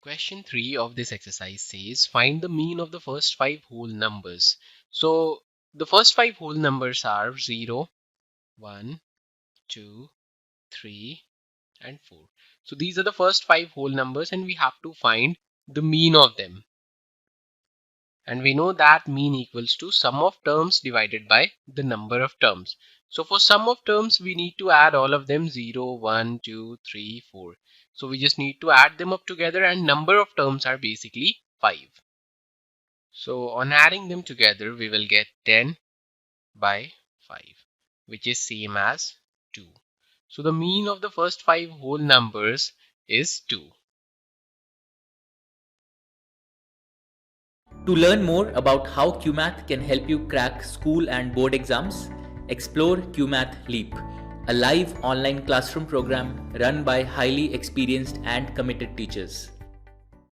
Question 3 of this exercise says find the mean of the first 5 whole numbers. So the first 5 whole numbers are 0, 1, 2, 3 and 4. So these are the first 5 whole numbers and we have to find the mean of them. And we know that mean equals to sum of terms divided by the number of terms. So for sum of terms, we need to add all of them 0, 1, 2, 3, 4. So we just need to add them up together and number of terms are basically 5. So on adding them together, we will get 10 by 5, which is same as 2. So the mean of the first 5 whole numbers is 2. To learn more about how QMath can help you crack school and board exams, explore QMath Leap, a live online classroom program run by highly experienced and committed teachers.